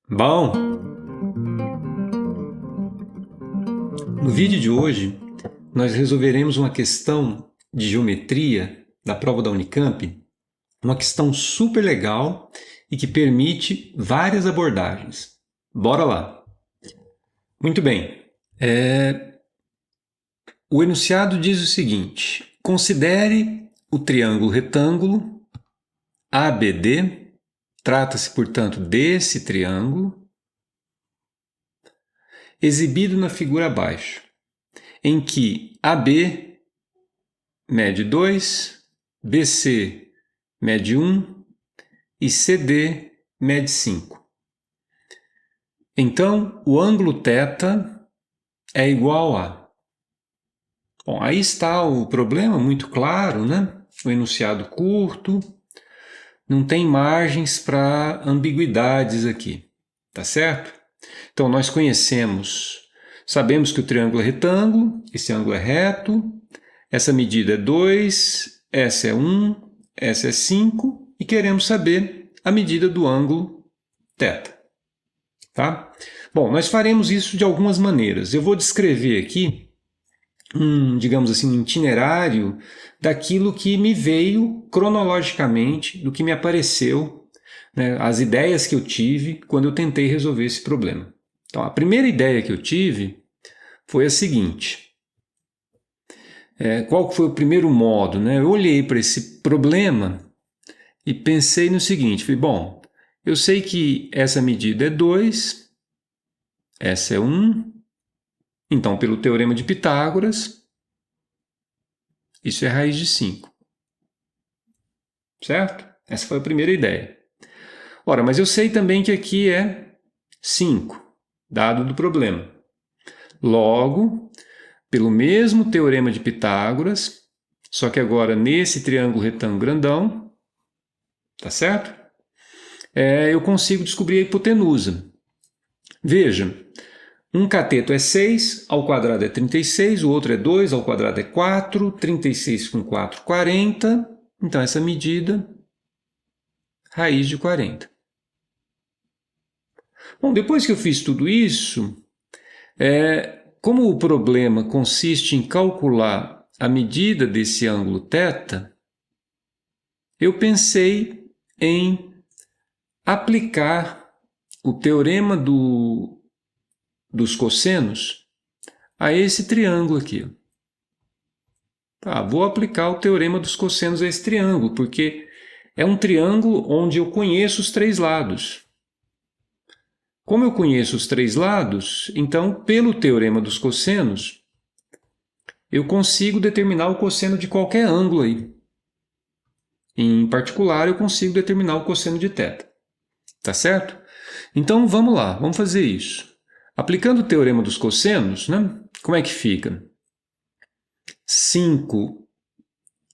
Bom, no vídeo de hoje nós resolveremos uma questão de geometria da prova da Unicamp, uma questão super legal e que permite várias abordagens. Bora lá! Muito bem, o enunciado diz o seguinte: considere o triângulo retângulo ABD, trata-se, portanto, desse triângulo, exibido na figura abaixo, em que AB mede 2, BC mede 1 e CD mede 5. Então, o ângulo θ é igual a... Bom, aí está o problema muito claro, né? O enunciado curto, não tem margens para ambiguidades aqui, tá certo? Então, nós sabemos que o triângulo é retângulo, esse ângulo é reto, essa medida é 2, essa é 1, essa é 5 e queremos saber a medida do ângulo θ. Tá? Bom, nós faremos isso de algumas maneiras. Eu vou descrever aqui digamos assim, um itinerário daquilo que me veio cronologicamente, do que me apareceu, né, as ideias que eu tive quando eu tentei resolver esse problema. Então, a primeira ideia que eu tive foi a seguinte. Qual foi o primeiro modo? Né? Eu olhei para esse problema e pensei no seguinte, falei, bom, eu sei que essa medida é 2, essa é 1, então pelo teorema de Pitágoras, isso é raiz de 5. Certo? Essa foi a primeira ideia. Ora, mas eu sei também que aqui é 5, dado do problema. Logo, pelo mesmo teorema de Pitágoras, só que agora nesse triângulo retângulo grandão, tá certo? Eu consigo descobrir a hipotenusa. Veja, um cateto é 6, ao quadrado é 36, o outro é 2, ao quadrado é 4, 36 com 4, 40. Então, essa medida, raiz de 40. Bom, depois que eu fiz tudo isso, como o problema consiste em calcular a medida desse ângulo θ, eu pensei em aplicar o teorema dos cossenos a esse triângulo aqui. Vou aplicar o teorema dos cossenos a esse triângulo, porque é um triângulo onde eu conheço os três lados. Como eu conheço os três lados, então, pelo teorema dos cossenos, eu consigo determinar o cosseno de qualquer ângulo aí. Em particular, eu consigo determinar o cosseno de θ. Tá certo? Então, vamos lá, vamos fazer isso. Aplicando o teorema dos cossenos, né? Como é que fica? 5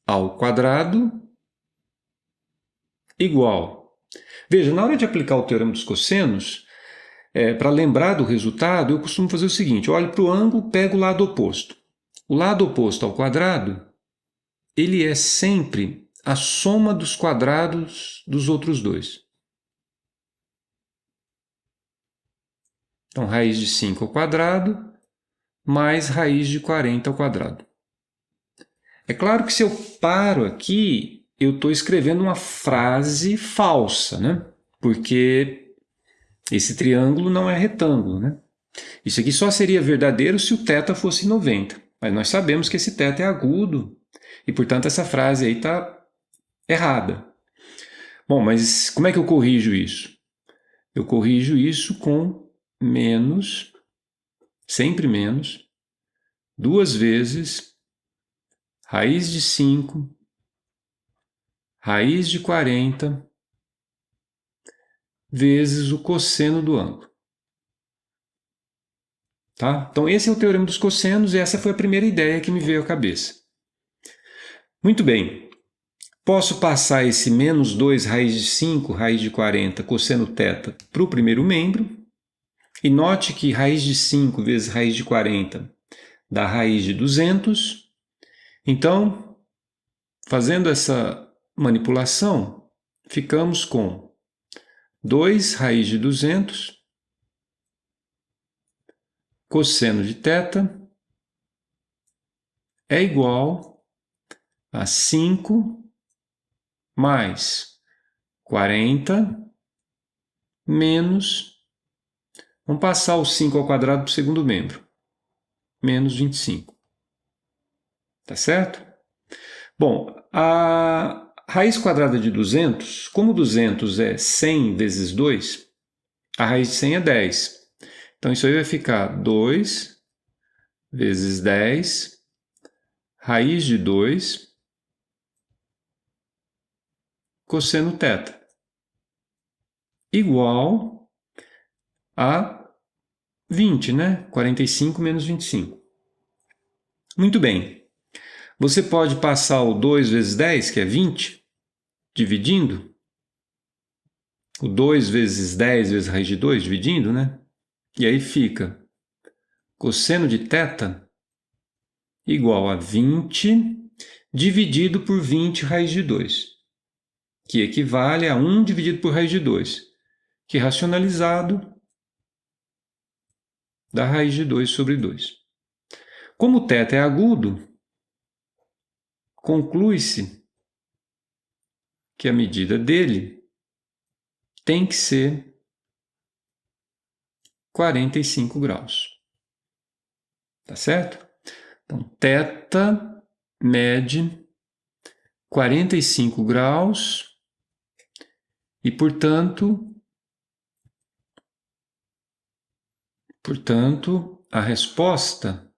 ao quadrado igual. Veja, na hora de aplicar o teorema dos cossenos, para lembrar do resultado, eu costumo fazer o seguinte, eu olho para o ângulo, pego o lado oposto. O lado oposto ao quadrado, ele é sempre a soma dos quadrados dos outros dois. Então, raiz de 5 ao quadrado mais raiz de 40 ao quadrado. É claro que se eu paro aqui, eu estou escrevendo uma frase falsa, né? Porque esse triângulo não é retângulo, né? Isso aqui só seria verdadeiro se o θ fosse 90. Mas nós sabemos que esse θ é agudo e, portanto, essa frase aí está errada. Bom, mas como é que eu corrijo isso? Eu corrijo isso com menos, sempre menos, 2 vezes raiz de 5, raiz de 40, vezes o cosseno do ângulo. Tá? Então, esse é o teorema dos cossenos e essa foi a primeira ideia que me veio à cabeça. Muito bem. Posso passar esse menos 2 raiz de 5, raiz de 40, cosseno θ para o primeiro membro. E note que raiz de 5 vezes raiz de 40 dá raiz de 200. Então, fazendo essa manipulação, ficamos com 2 raiz de 200 cosseno de θ é igual a 5 mais 40 menos, vamos passar o 5 ao quadrado para o segundo membro, menos 25. Tá certo? Bom, a raiz quadrada de 200, como 200 é 100 vezes 2, a raiz de 100 é 10. Então, isso aí vai ficar 2 vezes 10, raiz de 2, cosseno θ, igual a 20, né? 45 menos 25. Muito bem. Você pode passar o 2 vezes 10, que é 20, dividindo. O 2 vezes 10 vezes raiz de 2, dividindo, né? E aí fica cosseno de θ igual a 20 dividido por 20 raiz de 2, que equivale a 1 dividido por raiz de 2, que racionalizado dá raiz de 2 sobre 2. Como o θ é agudo, conclui-se que a medida dele tem que ser 45 graus. Tá certo? Então, θ mede 45 graus e, portanto, a resposta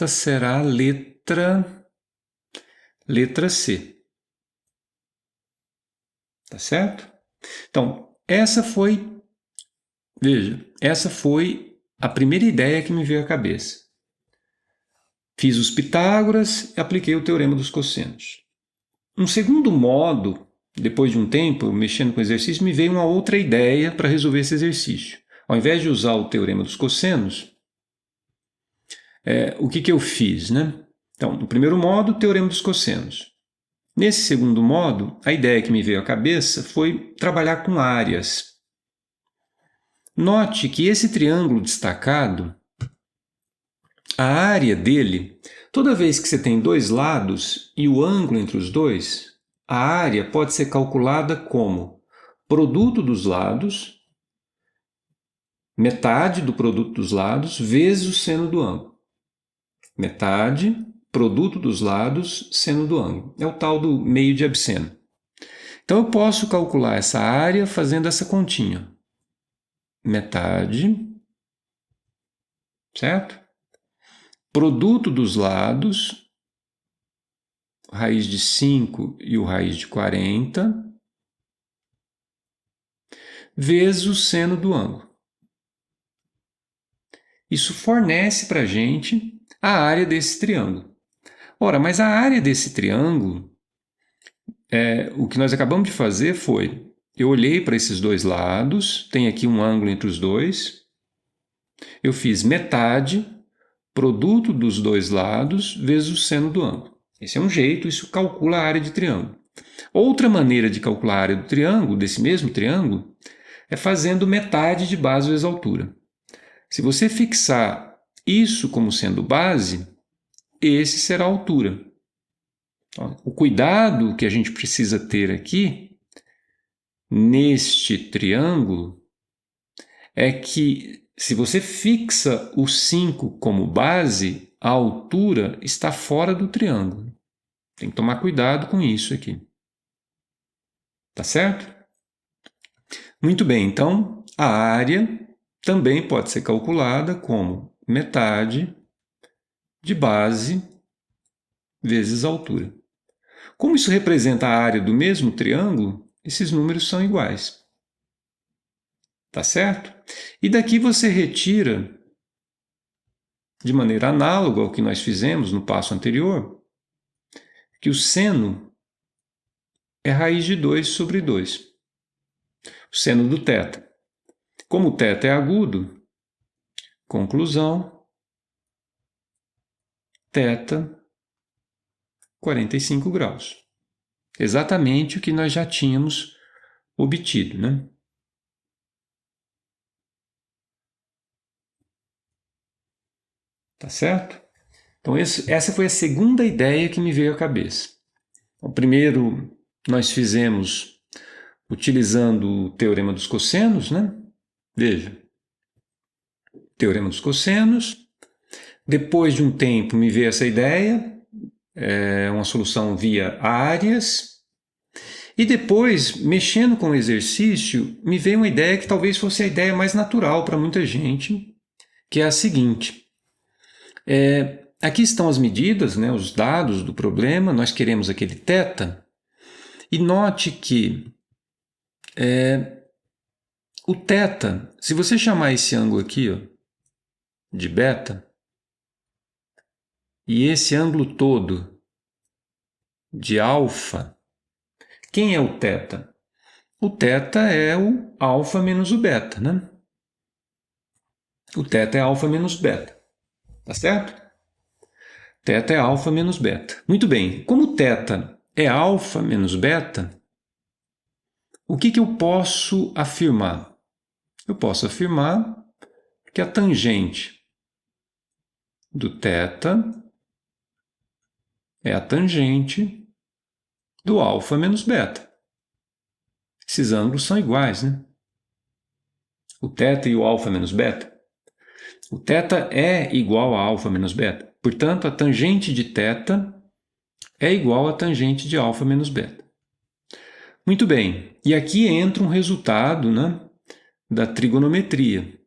será a letra C. Tá certo? Então, essa foi a primeira ideia que me veio à cabeça. Fiz os Pitágoras e apliquei o teorema dos cossenos. Um segundo modo, depois de um tempo, mexendo com o exercício, me veio uma outra ideia para resolver esse exercício. Ao invés de usar o teorema dos cossenos, o que eu fiz, né? Então, no primeiro modo, o teorema dos cossenos. Nesse segundo modo, a ideia que me veio à cabeça foi trabalhar com áreas. Note que esse triângulo destacado, a área dele, toda vez que você tem dois lados e o ângulo entre os dois, a área pode ser calculada como produto dos lados, metade do produto dos lados, vezes o seno do ângulo. Metade, produto dos lados, seno do ângulo. É o tal do meio de absceno. Então, eu posso calcular essa área fazendo essa continha. Metade, certo? Produto dos lados, raiz de 5 e o raiz de 40, vezes o seno do ângulo. Isso fornece para a gente a área desse triângulo. Ora, mas a área desse triângulo, o que nós acabamos de fazer foi, eu olhei para esses dois lados, tem aqui um ângulo entre os dois, eu fiz metade, produto dos dois lados, vezes o seno do ângulo. Esse é um jeito, isso calcula a área de triângulo. Outra maneira de calcular a área do triângulo, desse mesmo triângulo, é fazendo metade de base vezes altura. Se você fixar isso como sendo base, esse será a altura. O cuidado que a gente precisa ter aqui, neste triângulo, é que se você fixa o 5 como base, a altura está fora do triângulo. Tem que tomar cuidado com isso aqui. Tá certo? Muito bem, então a área também pode ser calculada como metade de base vezes altura. Como isso representa a área do mesmo triângulo, esses números são iguais. Tá certo? E daqui você retira, de maneira análoga ao que nós fizemos no passo anterior, que o seno é raiz de 2 sobre 2. O seno do θ. Como o θ é agudo, conclusão, θ 45 graus. Exatamente o que nós já tínhamos obtido, né? Tá certo? Então, essa foi a segunda ideia que me veio à cabeça. O primeiro nós fizemos utilizando o teorema dos cossenos, né? Veja, teorema dos cossenos. Depois de um tempo me veio essa ideia, uma solução via áreas. E depois, mexendo com o exercício, me veio uma ideia que talvez fosse a ideia mais natural para muita gente, que é a seguinte. Aqui estão as medidas, né, os dados do problema, nós queremos aquele θ, e note que o θ, se você chamar esse ângulo aqui ó, de beta, e esse ângulo todo de alfa, quem é o θ? O θ é o alfa menos o beta, né? O θ é alfa menos beta, tá certo? Θ é alfa menos beta. Muito bem, como θ é alfa menos beta, o que eu posso afirmar? Eu posso afirmar que a tangente do θ é a tangente do alfa menos beta. Esses ângulos são iguais, né? O θ e o alfa menos beta. O θ é igual a alfa menos beta. Portanto, a tangente de θ é igual a tangente de alfa menos beta. Muito bem. E aqui entra um resultado, né, da trigonometria.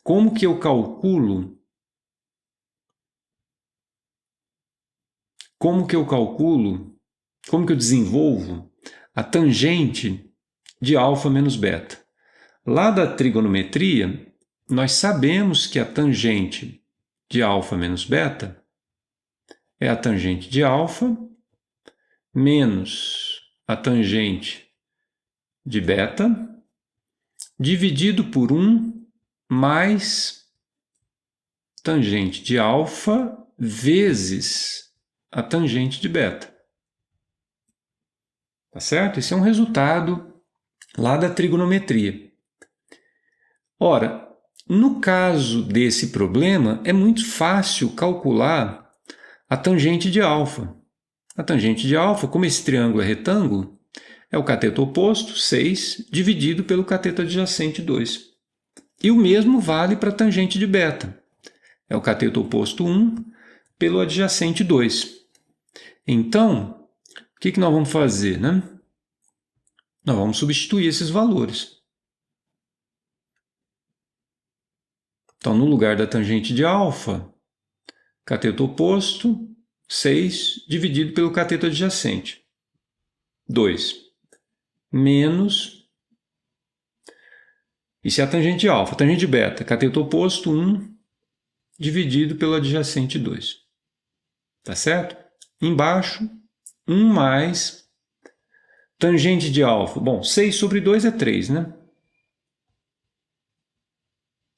Como que eu calculo? Como que eu desenvolvo a tangente de alfa menos beta? Lá da trigonometria, nós sabemos que a tangente de alfa menos beta é a tangente de alfa menos a tangente de beta dividido por 1 mais tangente de alfa vezes a tangente de beta. Tá certo? Esse é um resultado lá da trigonometria. Ora, no caso desse problema, é muito fácil calcular a tangente de alfa. A tangente de alfa, como esse triângulo é retângulo, é o cateto oposto, 6, dividido pelo cateto adjacente, 2. E o mesmo vale para a tangente de beta. É o cateto oposto 1 pelo adjacente 2. Então, o que nós vamos fazer, né? Nós vamos substituir esses valores. Então, no lugar da tangente de alfa, cateto oposto, 6 dividido pelo cateto adjacente, 2, menos... Isso é a tangente de alfa. A tangente de beta, cateto oposto, 1 dividido pelo adjacente 2. Tá certo? Embaixo, 1 mais tangente de alfa. Bom, 6 sobre 2 é 3, né?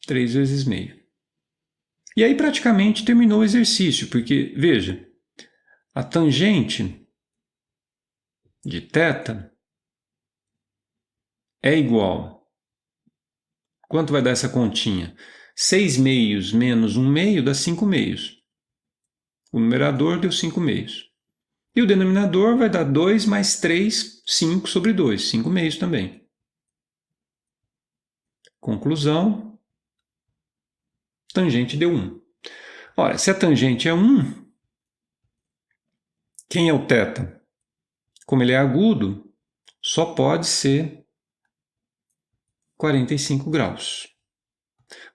3 vezes meio. E aí praticamente terminou o exercício, porque, veja, a tangente de θ é igual... Quanto vai dar essa continha? 6 meios menos 1 meio dá 5 meios. O numerador deu 5 meios. E o denominador vai dar 2 mais 3, 5 sobre 2, 5 meios também. Conclusão, tangente deu 1. Ora, se a tangente é 1, quem é o θ? Como ele é agudo, só pode ser 45 graus.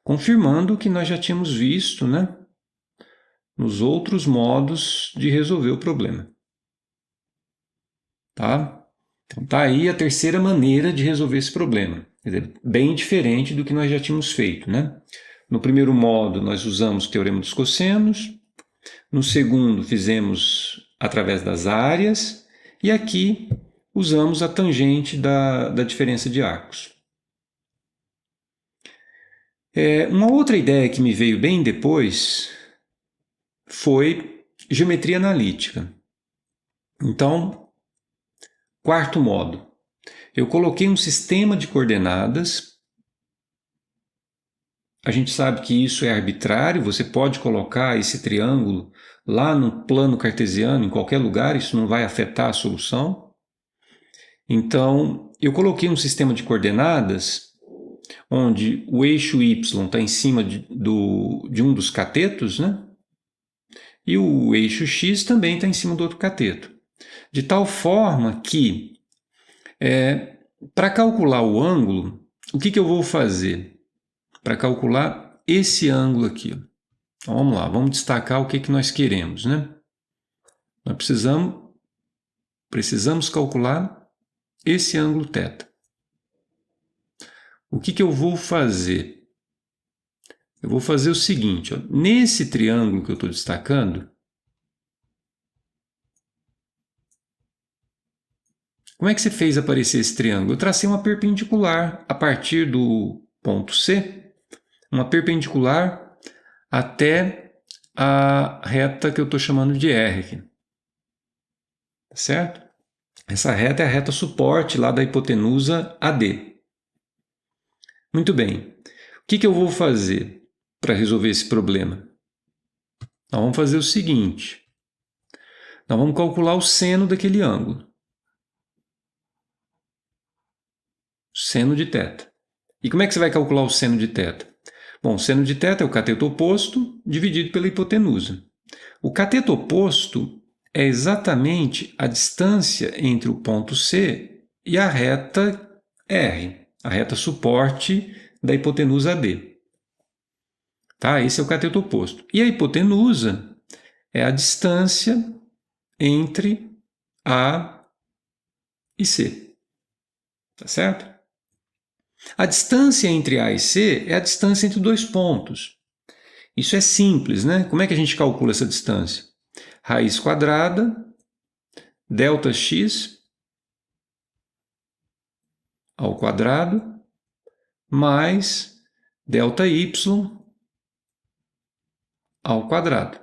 Confirmando o que nós já tínhamos visto, né, nos outros modos de resolver o problema. Tá? Então, tá aí a terceira maneira de resolver esse problema. Quer dizer, bem diferente do que nós já tínhamos feito, né? No primeiro modo, nós usamos o teorema dos cossenos. No segundo, fizemos através das áreas. E aqui, usamos a tangente da diferença de arcos. Uma outra ideia que me veio bem depois foi geometria analítica. Então, quarto modo. Eu coloquei um sistema de coordenadas a gente sabe que isso é arbitrário, você pode colocar esse triângulo lá no plano cartesiano, em qualquer lugar, isso não vai afetar a solução. Então, eu coloquei um sistema de coordenadas onde o eixo y está em cima de um dos catetos, né? E o eixo x também está em cima do outro cateto. De tal forma que, para calcular o ângulo, o que eu vou fazer? Para calcular esse ângulo aqui. Então, vamos lá, vamos destacar o que nós queremos, né? Nós precisamos calcular esse ângulo θ. O que eu vou fazer? Eu vou fazer o seguinte, ó, nesse triângulo que eu estou destacando, como é que você fez aparecer esse triângulo? Eu tracei uma perpendicular a partir do ponto C, uma perpendicular até a reta que eu estou chamando de R aqui. Tá certo? Essa reta é a reta suporte lá da hipotenusa AD. Muito bem. O que eu vou fazer para resolver esse problema? Nós vamos fazer o seguinte. Nós vamos calcular o seno daquele ângulo. Seno de θ. E como é que você vai calcular o seno de θ? Bom, o seno de θ é o cateto oposto dividido pela hipotenusa. O cateto oposto é exatamente a distância entre o ponto C e a reta R, a reta suporte da hipotenusa AD. Tá? Esse é o cateto oposto. E a hipotenusa é a distância entre A e C. Tá certo? A distância entre A e C é a distância entre dois pontos. Isso é simples, né? Como é que a gente calcula essa distância? Raiz quadrada, ΔX ao quadrado, mais ΔY ao quadrado.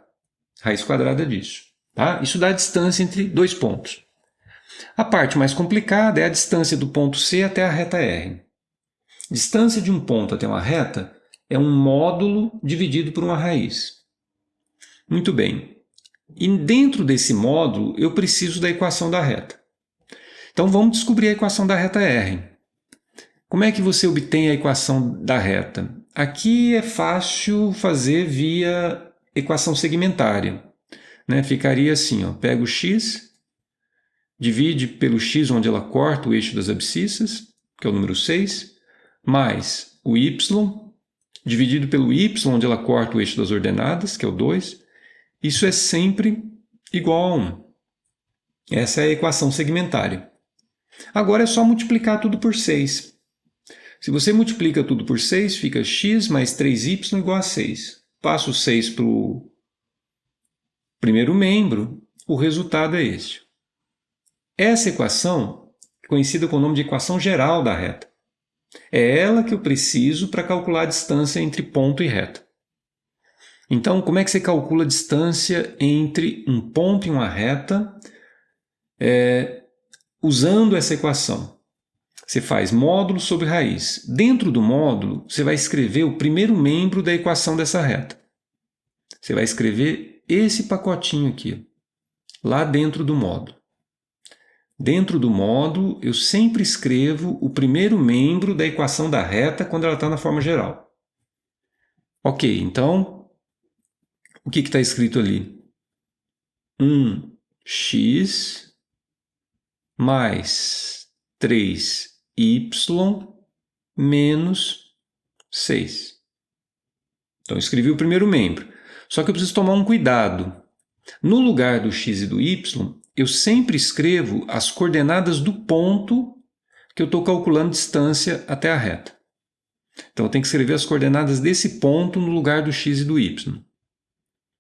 Raiz quadrada disso. Tá? Isso dá a distância entre dois pontos. A parte mais complicada é a distância do ponto C até a reta R. Distância de um ponto até uma reta é um módulo dividido por uma raiz. Muito bem. E dentro desse módulo, eu preciso da equação da reta. Então, vamos descobrir a equação da reta R. Como é que você obtém a equação da reta? Aqui é fácil fazer via equação segmentária. Né? Ficaria assim, ó, pega o x, divide pelo x onde ela corta o eixo das abscissas, que é o número 6, mais o y, dividido pelo y onde ela corta o eixo das ordenadas, que é o 2. Isso é sempre igual a 1. Essa é a equação segmentária. Agora é só multiplicar tudo por 6. Se você multiplica tudo por 6, fica x mais 3y igual a 6. Passo o 6 para o primeiro membro, o resultado é este. Essa equação é conhecida com o nome de equação geral da reta. É ela que eu preciso para calcular a distância entre ponto e reta. Então, como é que você calcula a distância entre um ponto e uma reta usando essa equação? Você faz módulo sobre raiz. Dentro do módulo, você vai escrever o primeiro membro da equação dessa reta. Você vai escrever esse pacotinho aqui, lá dentro do módulo. Dentro do módulo, eu sempre escrevo o primeiro membro da equação da reta quando ela está na forma geral. Ok, então, o que está escrito ali? 1x mais 3y menos 6. Então, eu escrevi o primeiro membro. Só que eu preciso tomar um cuidado. No lugar do x e do y, eu sempre escrevo as coordenadas do ponto que eu estou calculando distância até a reta. Então, eu tenho que escrever as coordenadas desse ponto no lugar do x e do y.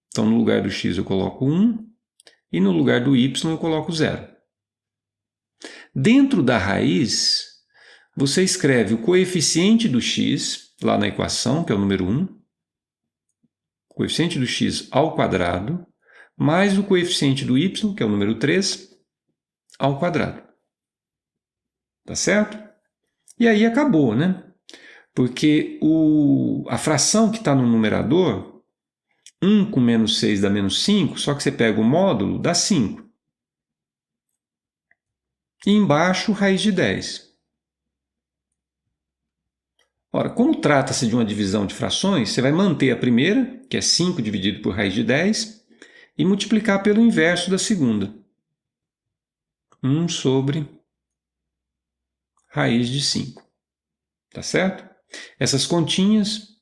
Então, no lugar do x eu coloco 1 e no lugar do y eu coloco 0. Dentro da raiz, você escreve o coeficiente do x, lá na equação, que é o número 1, coeficiente do x ao quadrado, mais o coeficiente do y, que é o número 3, ao quadrado. Tá certo? E aí acabou, né? Porque a fração que está no numerador, 1 com menos 6 dá menos 5, só que você pega o módulo, dá 5. E embaixo, raiz de 10. Ora, como trata-se de uma divisão de frações, você vai manter a primeira, que é 5 dividido por raiz de 10, e multiplicar pelo inverso da segunda. 1 sobre raiz de 5. Tá certo? Essas continhas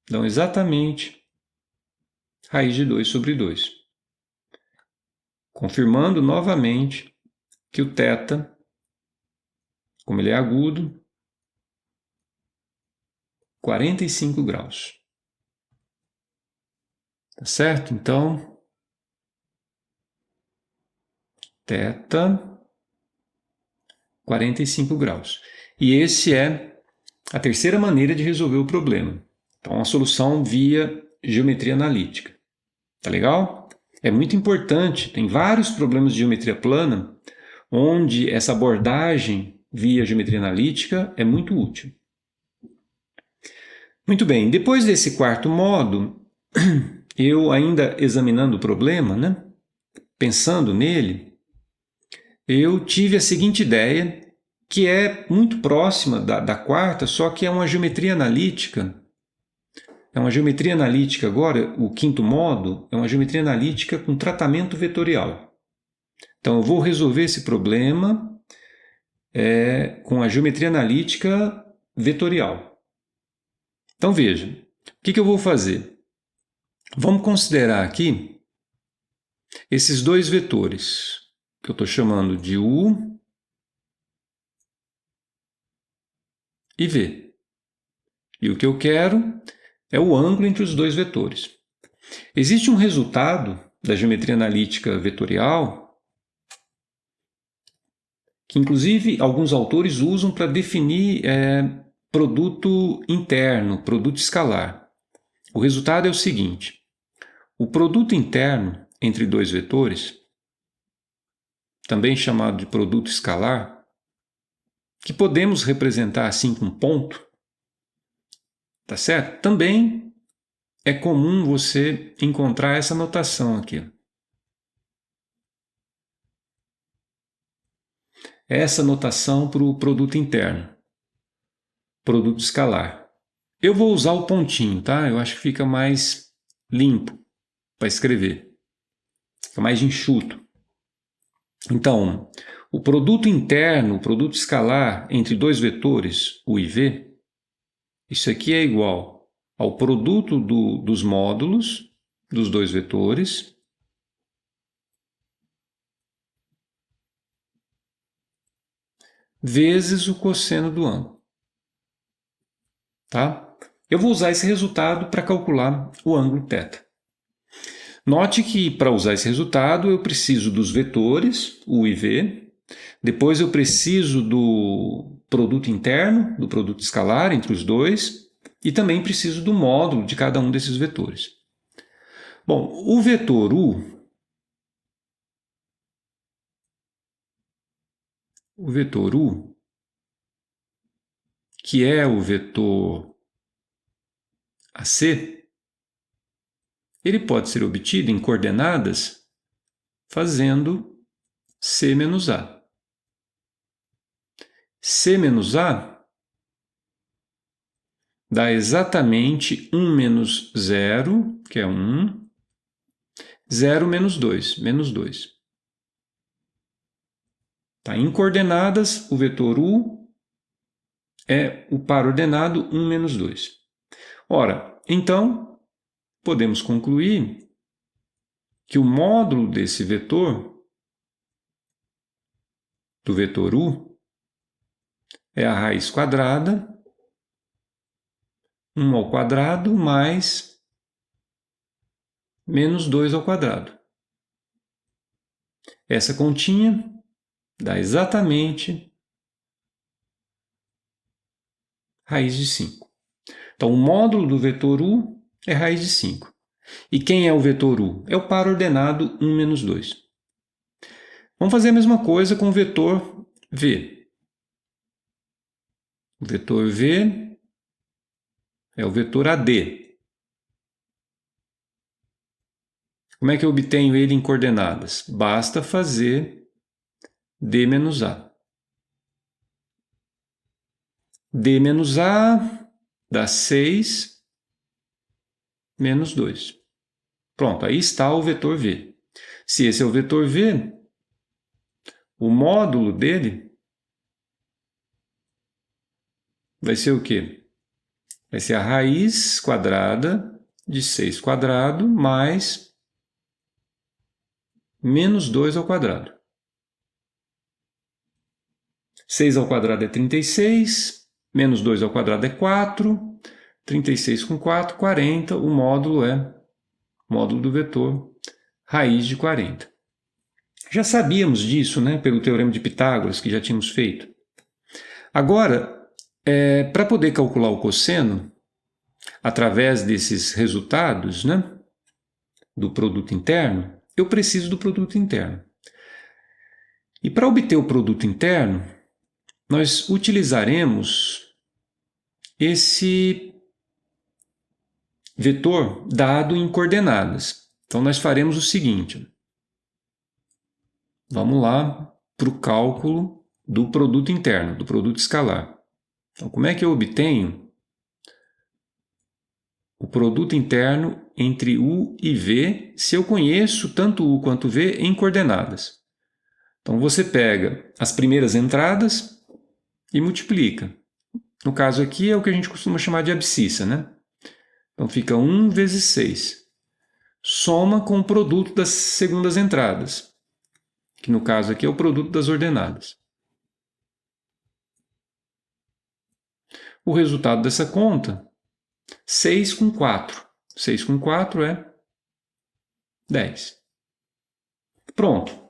dão exatamente raiz de 2 sobre 2. Confirmando novamente que o θ, como ele é agudo, 45 graus. Tá certo? Então, θ, 45 graus. E esse é a terceira maneira de resolver o problema. Então, a solução via geometria analítica. Tá legal? É muito importante, tem vários problemas de geometria plana onde essa abordagem via geometria analítica é muito útil. Muito bem, depois desse quarto modo, eu ainda examinando o problema, né, pensando nele, eu tive a seguinte ideia, que é muito próxima da quarta, só que é uma geometria analítica. É uma geometria analítica agora, o quinto modo, é uma geometria analítica com tratamento vetorial. Então, eu vou resolver esse problema com a geometria analítica vetorial. Então, veja, o que eu vou fazer? Vamos considerar aqui esses dois vetores, que eu estou chamando de U e V. E o que eu quero é o ângulo entre os dois vetores. Existe um resultado da geometria analítica vetorial que, inclusive, alguns autores usam para definir produto interno, produto escalar. O resultado é o seguinte: o produto interno entre dois vetores, também chamado de produto escalar, que podemos representar assim com ponto, tá certo? Também é comum você encontrar essa notação aqui. Essa notação para o produto interno, produto escalar. Eu vou usar o pontinho, tá? Eu acho que fica mais limpo para escrever, fica mais enxuto. Então, o produto interno, o produto escalar entre dois vetores, U e V, isso aqui é igual ao produto dos módulos dos dois vetores vezes o cosseno do ângulo. Tá? Eu vou usar esse resultado para calcular o ângulo θ. Note que para usar esse resultado eu preciso dos vetores, U e V, depois eu preciso do produto interno, do produto escalar entre os dois, e também preciso do módulo de cada um desses vetores. Bom, o vetor U, que é o vetor AC, ele pode ser obtido em coordenadas fazendo C menos A. C menos A dá exatamente 1 menos 0, que é 1, 0 menos 2, menos 2. Tá? Em coordenadas, o vetor U é o par ordenado 1 menos 2. Ora, então, podemos concluir que o módulo desse vetor, do vetor U, é a raiz quadrada, 1 ao quadrado mais menos 2 ao quadrado. Essa continha dá exatamente raiz de 5. Então, o módulo do vetor U é raiz de 5. E quem é o vetor U? É o par ordenado 1 menos 2. Vamos fazer a mesma coisa com o vetor V. O vetor V é o vetor AD. Como é que eu obtenho ele em coordenadas? Basta fazer D menos A. D menos A dá 6 menos 2. Pronto, aí está o vetor V. Se esse é o vetor V, o módulo dele vai ser o quê? Vai ser a raiz quadrada de 6 quadrado mais menos 2 ao quadrado. 6 ao quadrado é 36, menos 2 ao quadrado é 4, 36 com 4, 40, o módulo é módulo do vetor raiz de 40. Já sabíamos disso, né, pelo teorema de Pitágoras, que já tínhamos feito. Agora, para poder calcular o cosseno, através desses resultados, né, do produto interno, eu preciso do produto interno. E para obter o produto interno, nós utilizaremos esse vetor dado em coordenadas. Então, nós faremos o seguinte. Vamos lá para o cálculo do produto interno, do produto escalar. Então, como é que eu obtenho o produto interno entre U e V se eu conheço tanto U quanto V em coordenadas? Então, você pega as primeiras entradas e multiplica. No caso aqui é o que a gente costuma chamar de abscissa, né? Então, fica 1 vezes 6. Soma com o produto das segundas entradas, que no caso aqui é o produto das ordenadas. O resultado dessa conta, 6 com 4. 6 com 4 é 10. Pronto.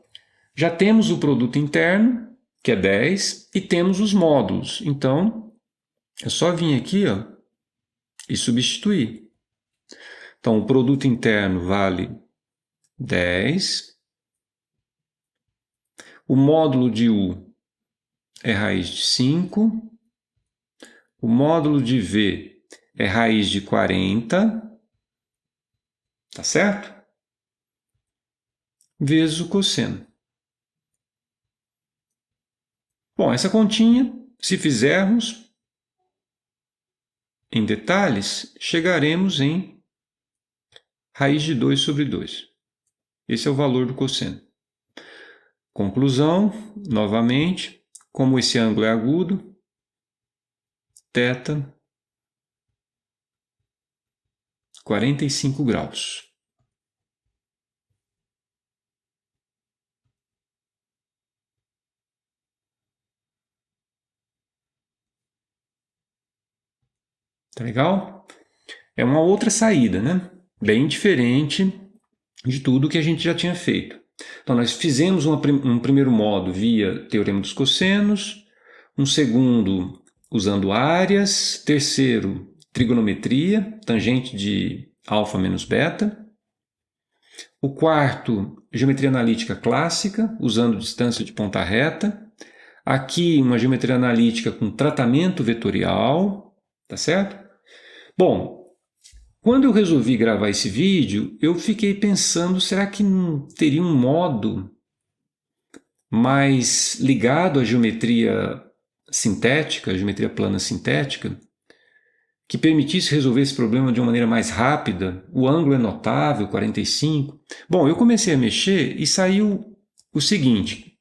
Já temos o produto interno, que é 10, e temos os módulos. Então, é só vir aqui, ó, e substituir. Então, o produto interno vale 10. O módulo de U é raiz de 5. O módulo de V é raiz de 40. Tá certo? Vezes o cosseno. Bom, essa continha, se fizermos em detalhes, chegaremos em raiz de 2 sobre 2. Esse é o valor do cosseno. Conclusão, novamente, como esse ângulo é agudo, θ 45 graus. Tá legal? É uma outra saída, né? Bem diferente de tudo que a gente já tinha feito. Então, nós fizemos um primeiro modo via teorema dos cossenos, um segundo usando áreas, terceiro, trigonometria, tangente de alfa menos beta. O quarto, geometria analítica clássica, usando distância de ponta reta. Aqui, uma geometria analítica com tratamento vetorial, tá certo? Bom, quando eu resolvi gravar esse vídeo, eu fiquei pensando, será que não teria um modo mais ligado à geometria sintética, à geometria plana sintética, que permitisse resolver esse problema de uma maneira mais rápida? O ângulo é notável, 45. Bom, eu comecei a mexer e saiu o seguinte.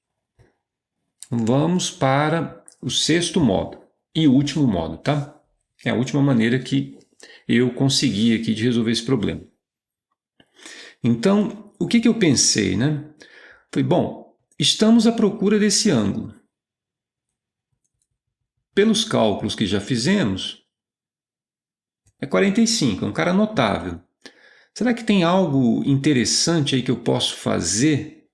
Vamos para o sexto modo e último modo, tá? É a última maneira que eu consegui aqui de resolver esse problema. Então, o que eu pensei, né? Foi, bom, estamos à procura desse ângulo. Pelos cálculos que já fizemos, é 45, é um cara notável. Será que tem algo interessante aí que eu posso fazer?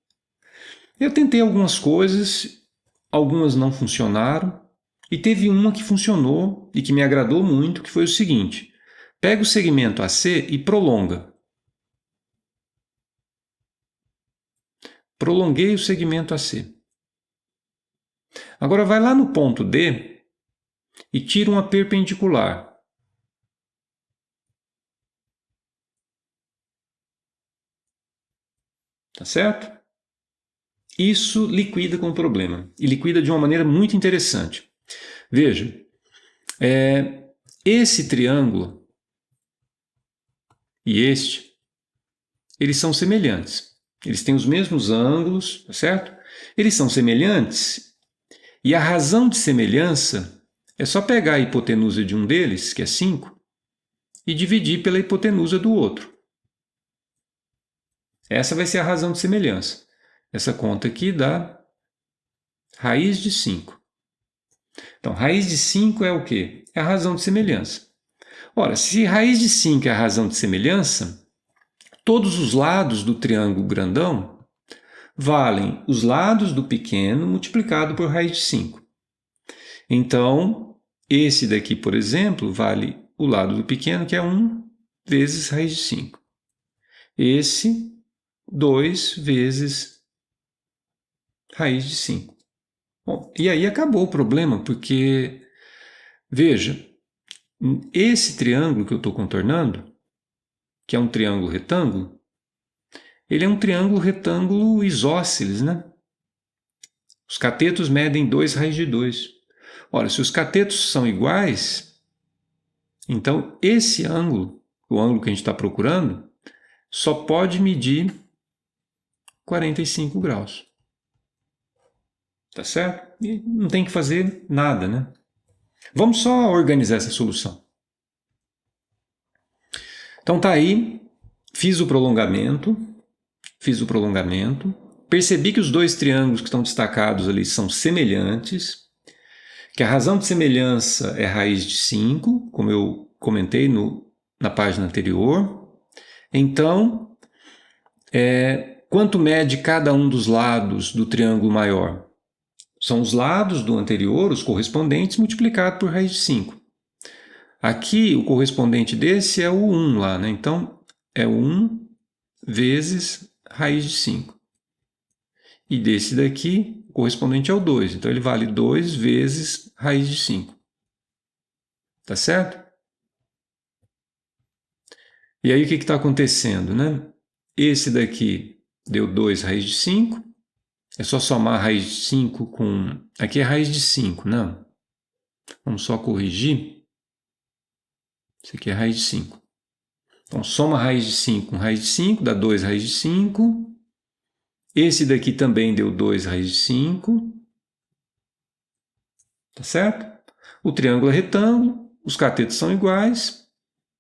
Eu tentei algumas coisas, algumas não funcionaram, e teve uma que funcionou e que me agradou muito, que foi o seguinte. Pega o segmento AC e prolonga. Prolonguei o segmento AC. Agora vai lá no ponto D e tiro uma perpendicular. Tá certo? Isso liquida com o problema, e liquida de uma maneira muito interessante. Veja, esse triângulo e este, eles são semelhantes. Eles têm os mesmos ângulos, tá certo? Eles são semelhantes, e a razão de semelhança é só pegar a hipotenusa de um deles, que é 5, e dividir pela hipotenusa do outro. Essa vai ser a razão de semelhança. Essa conta aqui dá raiz de 5. Então, raiz de 5 é o quê? É a razão de semelhança. Ora, se raiz de 5 é a razão de semelhança, todos os lados do triângulo grandão valem os lados do pequeno multiplicado por raiz de 5. Então, esse daqui, por exemplo, vale o lado do pequeno, que é 1 vezes raiz de 5. Esse, 2 vezes raiz de 5. Bom, e aí acabou o problema, porque, veja, esse triângulo que eu estou contornando, que é um triângulo retângulo, ele é um triângulo retângulo isósceles, né? Os catetos medem 2 raiz de 2. Ora, se os catetos são iguais, então esse ângulo, o ângulo que a gente está procurando, só pode medir 45 graus. Tá certo? E não tem que fazer nada, né? Vamos só organizar essa solução. Então tá aí, fiz o prolongamento, percebi que os dois triângulos que estão destacados ali são semelhantes, que a razão de semelhança é raiz de 5, como eu comentei na página anterior. Então, quanto mede cada um dos lados do triângulo maior? São os lados do anterior, os correspondentes, multiplicado por raiz de 5. Aqui, o correspondente desse é o 1 lá, né? Então, é 1 vezes raiz de 5. E desse daqui, o correspondente é o 2. Então, ele vale 2 vezes raiz de 5. Tá certo? E aí, o que está acontecendo, né? Esse daqui deu 2 raiz de 5. É só somar raiz de 5 com... Aqui é raiz de 5, não? Vamos só corrigir. Isso aqui é raiz de 5. Então, soma raiz de 5 com raiz de 5, dá 2 raiz de 5. Esse daqui também deu 2 raiz de 5. Tá certo? O triângulo é retângulo, os catetos são iguais,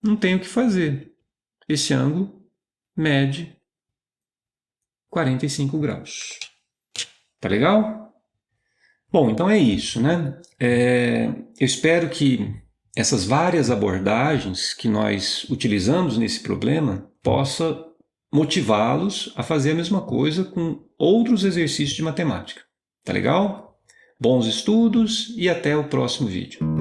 não tem o que fazer. Esse ângulo mede 45 graus. Tá legal? Bom, então é isso, né? Eu espero que essas várias abordagens que nós utilizamos nesse problema possa motivá-los a fazer a mesma coisa com outros exercícios de matemática. Tá legal? Bons estudos e até o próximo vídeo.